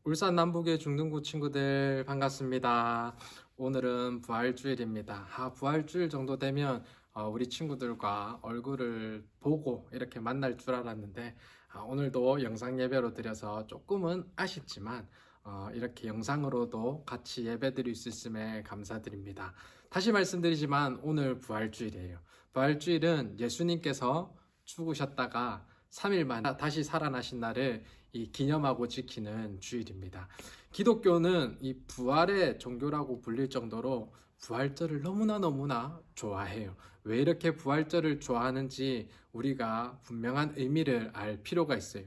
울산 남북의 중등부 친구들 반갑습니다. 오늘은 부활주일입니다. 부활주일 정도 되면 우리 친구들과 얼굴을 보고 이렇게 만날 줄 알았는데 오늘도 영상 예배로 드려서 조금은 아쉽지만 이렇게 영상으로도 같이 예배 드릴 수 있음에 감사드립니다. 다시 말씀드리지만 오늘 부활주일이에요. 부활주일은 예수님께서 죽으셨다가 3일 만에 다시 살아나신 날을 기념하고 지키는 주일입니다. 기독교는 이 부활의 종교라고 불릴 정도로 부활절을 너무나 좋아해요. 왜 이렇게 부활절을 좋아하는지 우리가 분명한 의미를 알 필요가 있어요.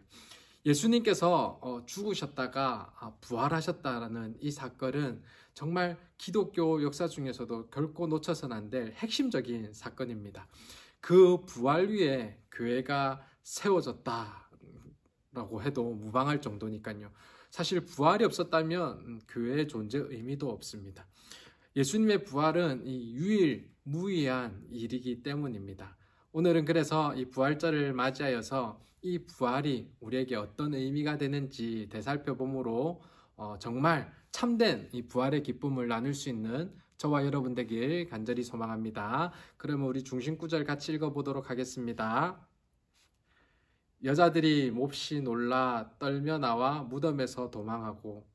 예수님께서 죽으셨다가 부활하셨다는 이 사건은 정말 기독교 역사 중에서도 결코 놓쳐서는 안 될 핵심적인 사건입니다. 그 부활 위에 교회가 세워졌다라고 해도 무방할 정도니까요. 사실 부활이 없었다면 교회의 존재 의미도 없습니다. 예수님의 부활은 이 유일무이한 일이기 때문입니다. 오늘은 그래서 이 부활절을 맞이하여서 이 부활이 우리에게 어떤 의미가 되는지 되살펴봄으로 정말 참된 이 부활의 기쁨을 나눌 수 있는 저와 여러분 되길 간절히 소망합니다. 그러면 우리 중심구절 같이 읽어보도록 하겠습니다. 여자들이 몹시 놀라 떨며 나와 무덤에서 도망하고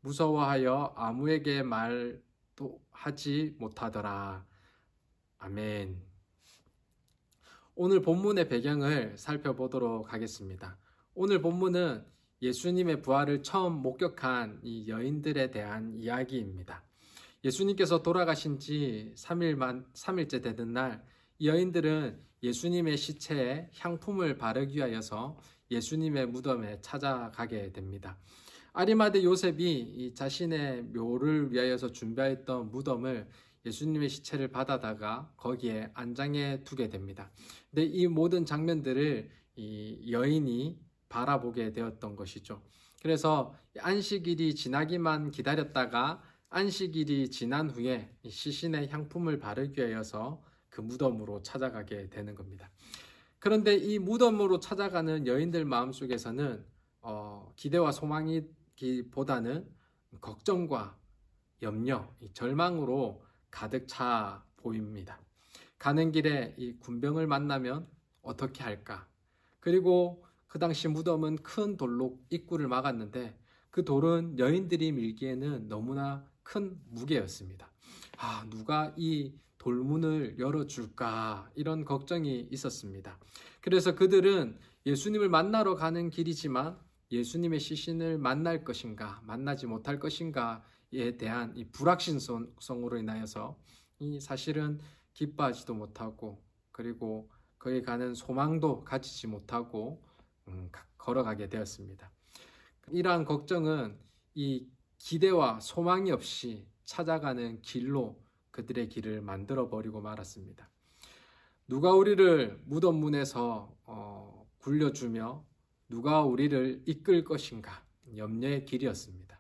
무서워하여 아무에게 말도 하지 못하더라. 아멘. 오늘 본문의 배경을 살펴보도록 하겠습니다. 오늘 본문은 예수님의 부활을 처음 목격한 이 여인들에 대한 이야기입니다. 예수님께서 돌아가신 지 3일째 되는 날, 이 여인들은 예수님의 시체에 향품을 바르기 위하여서 예수님의 무덤에 찾아가게 됩니다. 아리마대 요셉이 이 자신의 묘를 위하여서 준비했던 무덤을 예수님의 시체를 받아다가 거기에 안장해 두게 됩니다. 근데 이 모든 장면들을 이 여인이 바라보게 되었던 것이죠. 그래서 안식일이 지나기만 기다렸다가 안식일이 지난 후에 시신의 향품을 바르기 위하여서 그 무덤으로 찾아가게 되는 겁니다. 그런데 이 무덤으로 찾아가는 여인들 마음속에서는 기대와 소망이기보다는 걱정과 염려, 절망으로 가득 차 보입니다. 가는 길에 이 군병을 만나면 어떻게 할까? 그리고 그 당시 무덤은 큰 돌로 입구를 막았는데 그 돌은 여인들이 밀기에는 너무나 큰 무게였습니다. 누가 이 돌문을 열어줄까? 이런 걱정이 있었습니다. 그래서 그들은 예수님을 만나러 가는 길이지만 예수님의 시신을 만날 것인가, 만나지 못할 것인가에 대한 이 불확실성으로 인하여서 이 사실은 기뻐하지도 못하고 그리고 거기 가는 소망도 가지지 못하고 걸어가게 되었습니다. 이러한 걱정은 이 기대와 소망이 없이 찾아가는 길로 그들의 길을 만들어버리고 말았습니다. 누가 우리를 무덤 문에서 굴려주며 누가 우리를 이끌 것인가 염려의 길이었습니다.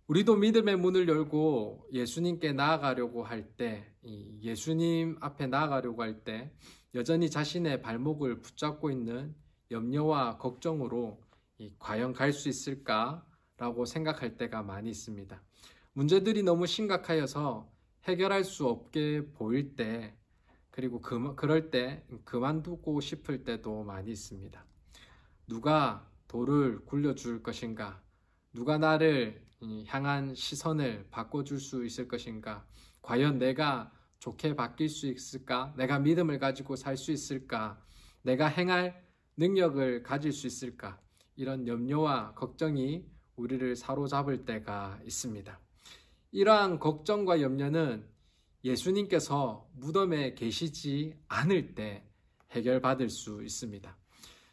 우리도 믿음의 문을 열고 예수님께 나아가려고 할 때, 예수님 앞에 나아가려고 할 때 여전히 자신의 발목을 붙잡고 있는 염려와 걱정으로 과연 갈 수 있을까라고 생각할 때가 많이 있습니다. 문제들이 너무 심각하여서 해결할 수 없게 보일 때, 그리고 그럴 때 그만두고 싶을 때도 많이 있습니다. 누가 돌을 굴려줄 것인가? 누가 나를 향한 시선을 바꿔줄 수 있을 것인가? 과연 내가 좋게 바뀔 수 있을까? 내가 믿음을 가지고 살 수 있을까? 내가 행할 능력을 가질 수 있을까? 이런 염려와 걱정이 우리를 사로잡을 때가 있습니다. 이러한 걱정과 염려는 예수님께서 무덤에 계시지 않을 때 해결받을 수 있습니다.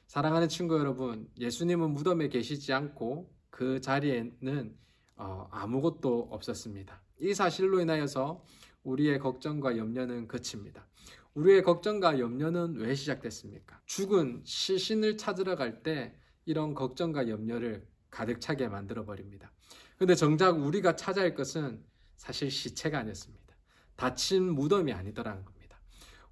사랑하는 친구 여러분, 예수님은 무덤에 계시지 않고 그 자리에는 아무것도 없었습니다. 이 사실로 인하여서 우리의 걱정과 염려는 그칩니다. 우리의 걱정과 염려는 왜 시작됐습니까? 죽은 시신을 찾으러 갈 때 이런 걱정과 염려를 가득 차게 만들어버립니다. 그런데 정작 우리가 찾아야 할 것은 사실 시체가 아니었습니다. 닫힌 무덤이 아니더라는 겁니다.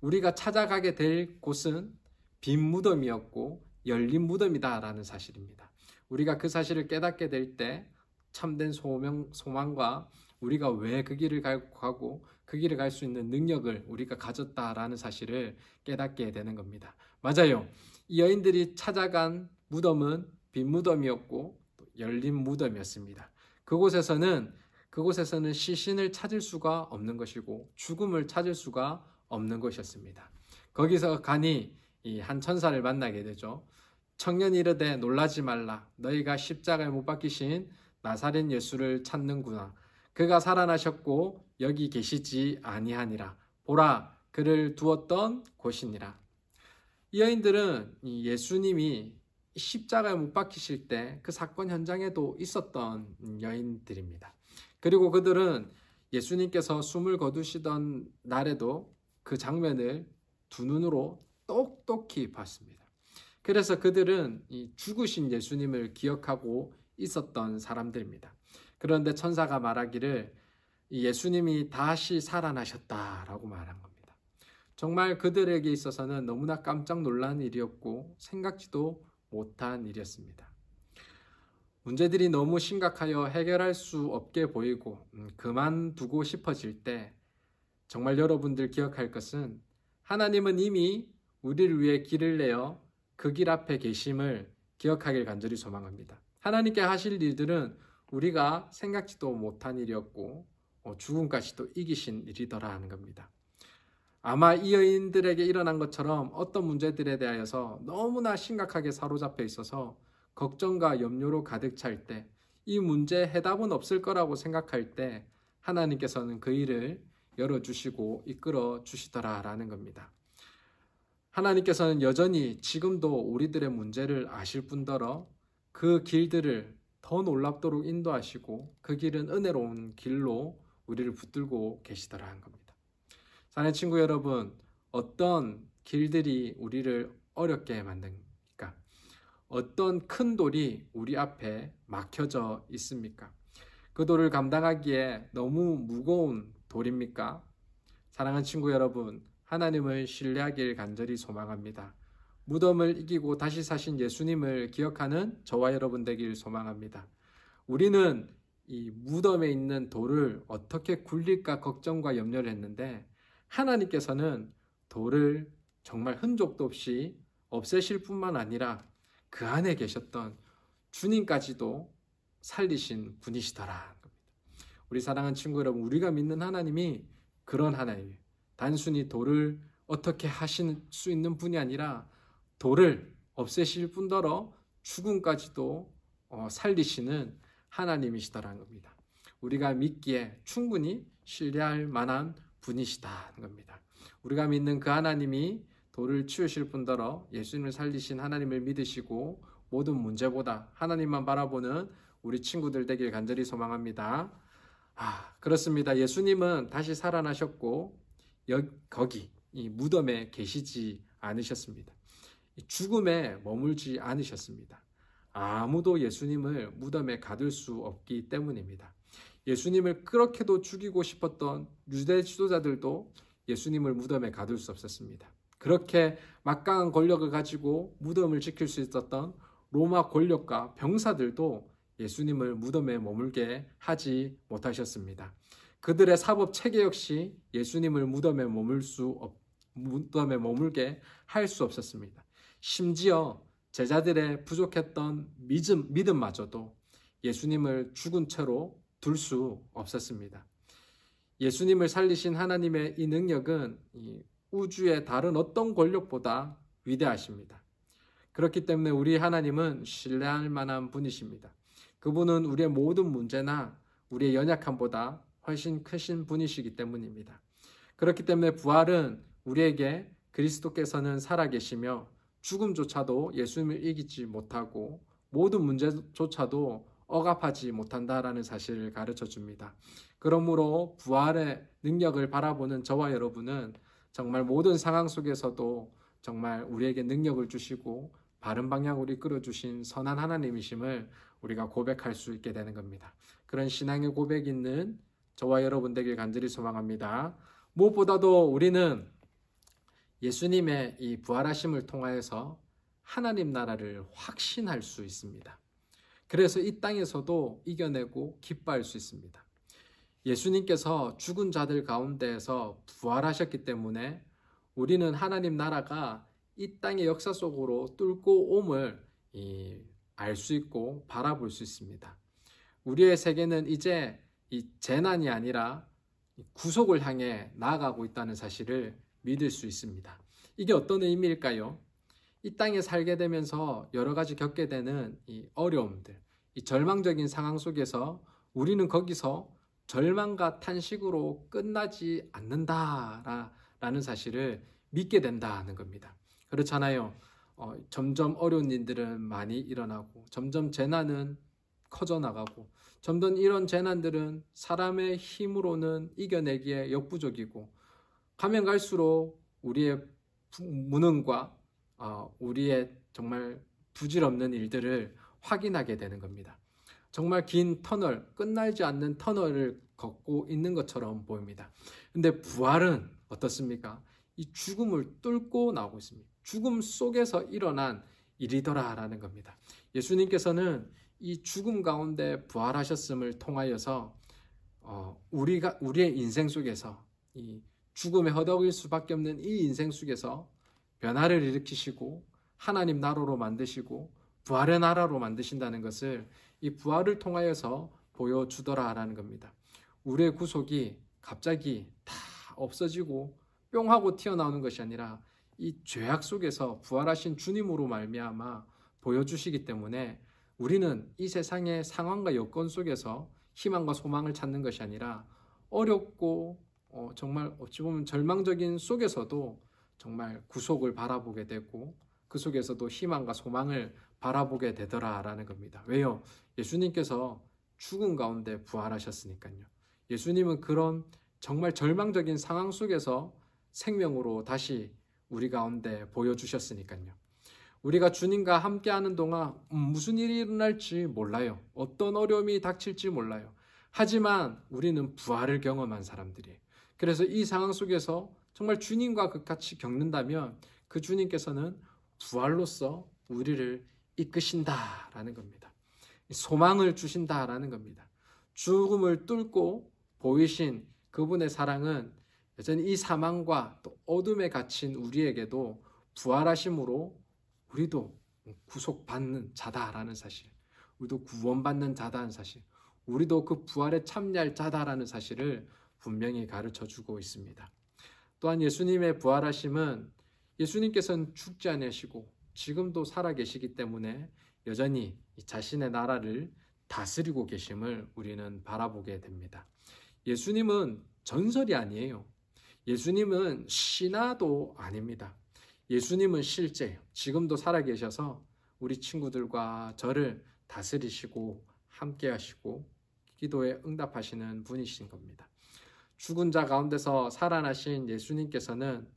우리가 찾아가게 될 곳은 빈 무덤이었고 열린 무덤이다라는 사실입니다. 우리가 그 사실을 깨닫게 될 때 참된 소망과 우리가 왜 그 길을 가고 그 길을 갈 수 있는 능력을 우리가 가졌다라는 사실을 깨닫게 되는 겁니다. 맞아요. 이 여인들이 찾아간 무덤은 빈 무덤이었고 열린 무덤이었습니다. 그곳에서는 시신을 찾을 수가 없는 것이고 죽음을 찾을 수가 없는 것이었습니다. 거기서 가니 이 한 천사를 만나게 되죠. 청년이 이르되 놀라지 말라. 너희가 십자가에 못 박히신 나사렛 예수를 찾는구나. 그가 살아나셨고 여기 계시지 아니하니라. 보라, 그를 두었던 곳이니라. 이 여인들은 예수님이 십자가에 못 박히실 때 그 사건 현장에도 있었던 여인들입니다. 그리고 그들은 예수님께서 숨을 거두시던 날에도 그 장면을 두 눈으로 똑똑히 봤습니다. 그래서 그들은 이 죽으신 예수님을 기억하고 있었던 사람들입니다. 그런데 천사가 말하기를 예수님이 다시 살아나셨다라고 말한 겁니다. 정말 그들에게 있어서는 너무나 깜짝 놀란 일이었고 생각지도 못한 일이었습니다. 문제들이 너무 심각하여 해결할 수 없게 보이고 그만두고 싶어질 때 정말 여러분들 기억할 것은 하나님은 이미 우리를 위해 길을 내어 그 길 앞에 계심을 기억하길 간절히 소망합니다. 하나님께 하실 일들은 우리가 생각지도 못한 일이었고 죽음까지도 이기신 일이더라 하는 겁니다. 아마 이 여인들에게 일어난 것처럼 어떤 문제들에 대하여서 너무나 심각하게 사로잡혀 있어서 걱정과 염려로 가득 찰 때, 이 문제에 해답은 없을 거라고 생각할 때 하나님께서는 그 일을 열어주시고 이끌어 주시더라라는 겁니다. 하나님께서는 여전히 지금도 우리들의 문제를 아실 뿐더러 그 길들을 더 놀랍도록 인도하시고 그 길은 은혜로운 길로 우리를 붙들고 계시더라는 겁니다. 사랑하는 친구 여러분, 어떤 길들이 우리를 어렵게 만듭니까? 어떤 큰 돌이 우리 앞에 막혀져 있습니까? 그 돌을 감당하기에 너무 무거운 돌입니까? 사랑하는 친구 여러분, 하나님을 신뢰하길 간절히 소망합니다. 무덤을 이기고 다시 사신 예수님을 기억하는 저와 여러분 되길 소망합니다. 우리는 이 무덤에 있는 돌을 어떻게 굴릴까 걱정과 염려를 했는데 하나님께서는 돌을 정말 흔적도 없이 없애실 뿐만 아니라 그 안에 계셨던 주님까지도 살리신 분이시더라. 우리 사랑하는 친구 여러분, 우리가 믿는 하나님이 그런 하나님이에요. 단순히 돌을 어떻게 하실 수 있는 분이 아니라 돌을 없애실 뿐더러 죽음까지도 살리시는 하나님이시다라는 겁니다. 우리가 믿기에 충분히 신뢰할 만한 분이시다는 겁니다. 우리가 믿는 그 하나님이 돌을 치우실 뿐더러 예수님을 살리신 하나님을 믿으시고 모든 문제보다 하나님만 바라보는 우리 친구들 되길 간절히 소망합니다. 그렇습니다. 예수님은 다시 살아나셨고 거기 이 무덤에 계시지 않으셨습니다. 죽음에 머물지 않으셨습니다. 아무도 예수님을 무덤에 가둘 수 없기 때문입니다. 예수님을 그렇게도 죽이고 싶었던 유대 지도자들도 예수님을 무덤에 가둘 수 없었습니다. 그렇게 막강한 권력을 가지고 무덤을 지킬 수 있었던 로마 권력과 병사들도 예수님을 무덤에 머물게 하지 못하셨습니다. 그들의 사법 체계 역시 예수님을 무덤에 머물게 할 수 없었습니다. 심지어 제자들의 부족했던 믿음마저도 예수님을 죽은 채로 둘 수 없었습니다. 예수님을 살리신 하나님의 이 능력은 이 우주의 다른 어떤 권력보다 위대하십니다. 그렇기 때문에 우리 하나님은 신뢰할 만한 분이십니다. 그분은 우리의 모든 문제나 우리의 연약함보다 훨씬 크신 분이시기 때문입니다. 그렇기 때문에 부활은 우리에게 그리스도께서는 살아계시며 죽음조차도 예수님을 이기지 못하고 모든 문제조차도 억압하지 못한다라는 사실을 가르쳐 줍니다. 그러므로 부활의 능력을 바라보는 저와 여러분은 정말 모든 상황 속에서도 정말 우리에게 능력을 주시고 바른 방향으로 이끌어 주신 선한 하나님이심을 우리가 고백할 수 있게 되는 겁니다. 그런 신앙의 고백이 있는 저와 여러분 되길 간절히 소망합니다. 무엇보다도 우리는 예수님의 이 부활하심을 통하여서 하나님 나라를 확신할 수 있습니다. 그래서 이 땅에서도 이겨내고 기뻐할 수 있습니다. 예수님께서 죽은 자들 가운데에서 부활하셨기 때문에 우리는 하나님 나라가 이 땅의 역사 속으로 뚫고 옴을 알 수 있고 바라볼 수 있습니다. 우리의 세계는 이제 이 재난이 아니라 구속을 향해 나아가고 있다는 사실을 믿을 수 있습니다. 이게 어떤 의미일까요? 이 땅에 살게 되면서 여러 가지 겪게 되는 이 어려움들, 이 절망적인 상황 속에서 우리는 거기서 절망과 탄식으로 끝나지 않는다라는 사실을 믿게 된다는 겁니다. 그렇잖아요. 점점 어려운 일들은 많이 일어나고 점점 재난은 커져나가고 점점 이런 재난들은 사람의 힘으로는 이겨내기에 역부족이고 가면 갈수록 우리의 무능과 우리의 정말 부질없는 일들을 확인하게 되는 겁니다. 정말 긴 터널, 끝나지 않는 터널을 걷고 있는 것처럼 보입니다. 근데 부활은 어떻습니까? 이 죽음을 뚫고 나오고 있습니다. 죽음 속에서 일어난 일이더라라는 겁니다. 예수님께서는 이 죽음 가운데 부활하셨음을 통하여서 우리의 인생 속에서 이 죽음에 허덕일 수밖에 없는 이 인생 속에서 변화를 일으키시고 하나님 나라로 만드시고 부활의 나라로 만드신다는 것을 이 부활을 통하여서 보여주더라라는 겁니다. 우리의 구속이 갑자기 다 없어지고 뿅 하고 튀어나오는 것이 아니라 이 죄악 속에서 부활하신 주님으로 말미암아 보여주시기 때문에 우리는 이 세상의 상황과 여건 속에서 희망과 소망을 찾는 것이 아니라 어렵고 정말 어찌 보면 절망적인 속에서도 정말 구속을 바라보게 되고 그 속에서도 희망과 소망을 바라보게 되더라라는 겁니다. 왜요? 예수님께서 죽음 가운데 부활하셨으니까요. 예수님은 그런 정말 절망적인 상황 속에서 생명으로 다시 우리 가운데 보여주셨으니까요. 우리가 주님과 함께하는 동안 무슨 일이 일어날지 몰라요. 어떤 어려움이 닥칠지 몰라요. 하지만 우리는 부활을 경험한 사람들이에요. 그래서 이 상황 속에서 정말 주님과 같이 겪는다면 그 주님께서는 부활로서 우리를 이끄신다라는 겁니다. 소망을 주신다라는 겁니다. 죽음을 뚫고 보이신 그분의 사랑은 여전히 이 사망과 또 어둠에 갇힌 우리에게도 부활하심으로 우리도 구속받는 자다라는 사실, 우리도 구원받는 자다는 사실, 우리도 그 부활에 참여할 자다라는 사실을 분명히 가르쳐주고 있습니다. 또한 예수님의 부활하심은 예수님께서는 죽지 않으시고 지금도 살아계시기 때문에 여전히 자신의 나라를 다스리고 계심을 우리는 바라보게 됩니다. 예수님은 전설이 아니에요. 예수님은 신화도 아닙니다. 예수님은 실제예요. 지금도 살아계셔서 우리 친구들과 저를 다스리시고 함께하시고 기도에 응답하시는 분이신 겁니다. 죽은 자 가운데서 살아나신 예수님께서는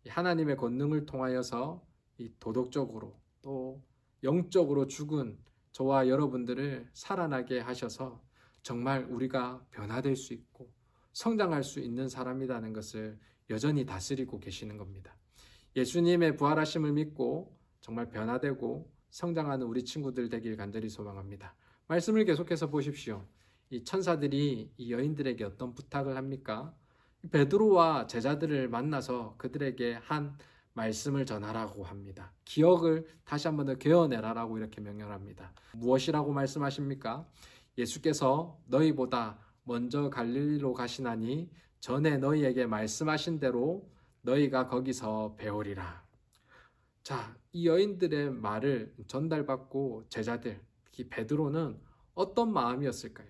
하나님의 권능을 통하여서 이 도덕적으로 또 영적으로 죽은 저와 여러분들을 살아나게 하셔서 정말 우리가 변화될 수 있고 성장할 수 있는 사람이라는 것을 여전히 다스리고 계시는 겁니다. 예수님의 부활하심을 믿고 정말 변화되고 성장하는 우리 친구들 되길 간절히 소망합니다. 말씀을 계속해서 보십시오. 이 천사들이 이 여인들에게 어떤 부탁을 합니까? 베드로와 제자들을 만나서 그들에게 한 말씀을 전하라고 합니다. 기억을 다시 한번 더 개어내라라고 이렇게 명령합니다. 무엇이라고 말씀하십니까? 예수께서 너희보다 먼저 갈릴리로 가시나니 전에 너희에게 말씀하신 대로 너희가 거기서 배우리라. 자, 이 여인들의 말을 전달받고 제자들, 특히 베드로는 어떤 마음이었을까요?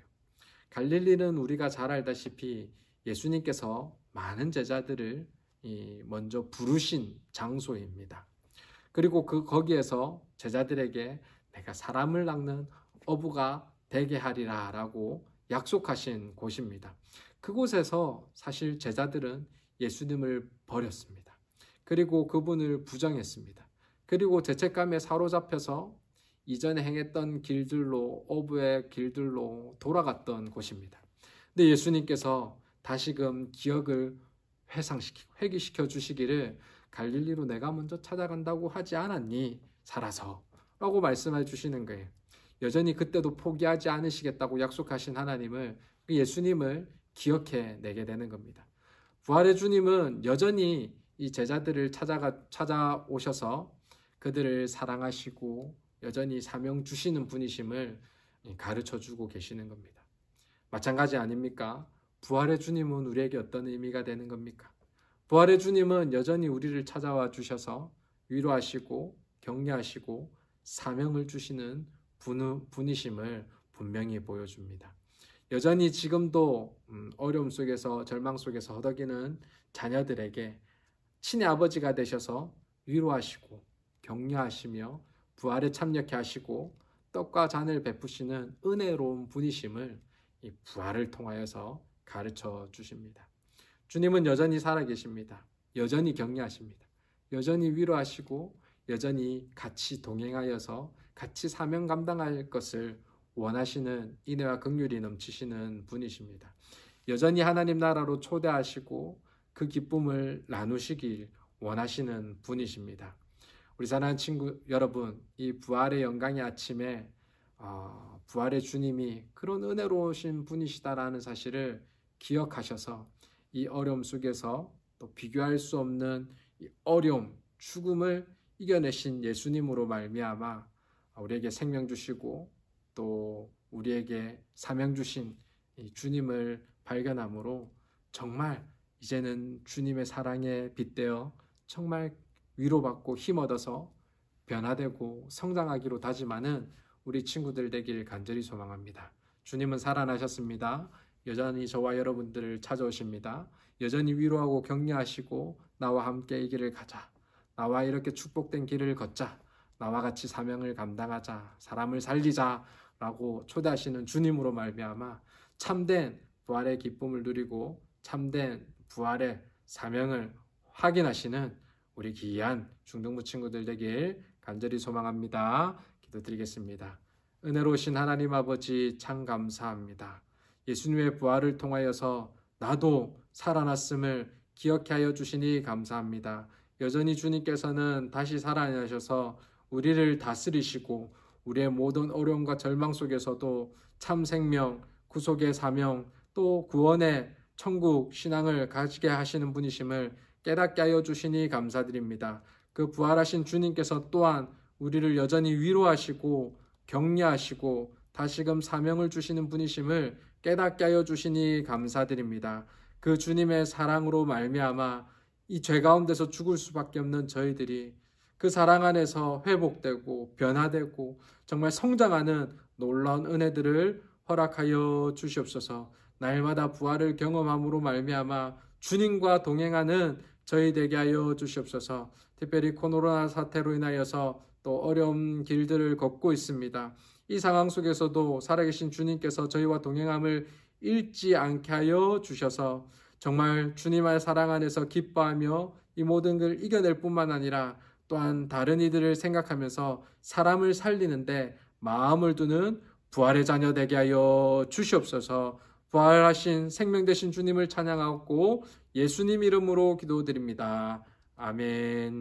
갈릴리는 우리가 잘 알다시피 예수님께서 많은 제자들을 먼저 부르신 장소입니다. 그리고 거기에서 제자들에게 내가 사람을 낚는 어부가 되게 하리라 라고 약속하신 곳입니다. 그곳에서 사실 제자들은 예수님을 버렸습니다. 그리고 그분을 부정했습니다. 그리고 죄책감에 사로잡혀서 이전에 행했던 길들로, 어부의 길들로 돌아갔던 곳입니다. 근데 예수님께서 다시금 기억을 회귀시켜 주시기를 갈릴리로 내가 먼저 찾아간다고 하지 않았니? 살아서 라고 말씀해 주시는 거예요. 여전히 그때도 포기하지 않으시겠다고 약속하신 하나님을, 그 예수님을 기억해 내게 되는 겁니다. 부활의 주님은 여전히 이 제자들을 찾아오셔서 그들을 사랑하시고 여전히 사명 주시는 분이심을 가르쳐 주고 계시는 겁니다. 마찬가지 아닙니까? 부활의 주님은 우리에게 어떤 의미가 되는 겁니까? 부활의 주님은 여전히 우리를 찾아와 주셔서 위로하시고 격려하시고 사명을 주시는 분이심을 분명히 보여줍니다. 여전히 지금도 어려움 속에서 절망 속에서 허덕이는 자녀들에게 친히 아버지가 되셔서 위로하시고 격려하시며 부활에 참여케 하시고 떡과 잔을 베푸시는 은혜로운 분이심을 이 부활을 통하여서 가르쳐 주십니다. 주님은 여전히 살아계십니다. 여전히 격려하십니다. 여전히 위로하시고 여전히 같이 동행하여서 같이 사명 감당할 것을 원하시는 인애와 긍휼이 넘치시는 분이십니다. 여전히 하나님 나라로 초대하시고 그 기쁨을 나누시길 원하시는 분이십니다. 우리 사랑하는 친구 여러분, 이 부활의 영광의 아침에 부활의 주님이 그런 은혜로우신 분이시다라는 사실을 기억하셔서 이 어려움 속에서 또 비교할 수 없는 이 어려움, 죽음을 이겨내신 예수님으로 말미암아 우리에게 생명 주시고 또 우리에게 사명 주신 이 주님을 발견함으로 정말 이제는 주님의 사랑에 빗대어 정말 위로받고 힘 얻어서 변화되고 성장하기로 다짐하는 우리 친구들 되길 간절히 소망합니다. 주님은 살아나셨습니다. 여전히 저와 여러분들을 찾아오십니다. 여전히 위로하고 격려하시고 나와 함께 이 길을 가자. 나와 이렇게 축복된 길을 걷자. 나와 같이 사명을 감당하자. 사람을 살리자. 라고 초대하시는 주님으로 말미암아 참된 부활의 기쁨을 누리고 참된 부활의 사명을 확인하시는 우리 귀한 중등부 친구들 되길 간절히 소망합니다. 기도드리겠습니다. 은혜로우신 하나님 아버지 참 감사합니다. 예수님의 부활을 통하여서 나도 살아났음을 기억해 하여 주시니 감사합니다. 여전히 주님께서는 다시 살아나셔서 우리를 다스리시고 우리의 모든 어려움과 절망 속에서도 참 생명, 구속의 사명, 또 구원의 천국 신앙을 가지게 하시는 분이심을 깨닫게 하여 주시니 감사드립니다. 그 부활하신 주님께서 또한 우리를 여전히 위로하시고 격려하시고 다시금 사명을 주시는 분이심을 깨닫게 하여 주시니 감사드립니다. 그 주님의 사랑으로 말미암아 이 죄 가운데서 죽을 수밖에 없는 저희들이 그 사랑 안에서 회복되고 변화되고 정말 성장하는 놀라운 은혜들을 허락하여 주시옵소서. 날마다 부활을 경험함으로 말미암아 주님과 동행하는 저희 되게 하여 주시옵소서. 특별히 코로나 사태로 인하여서 또 어려운 길들을 걷고 있습니다. 이 상황 속에서도 살아계신 주님께서 저희와 동행함을 잃지 않게 하여 주셔서 정말 주님의 사랑 안에서 기뻐하며 이 모든 걸 이겨낼 뿐만 아니라 또한 다른 이들을 생각하면서 사람을 살리는데 마음을 두는 부활의 자녀 되게 하여 주시옵소서. 부활하신 생명 되신 주님을 찬양하고 예수님 이름으로 기도드립니다. 아멘.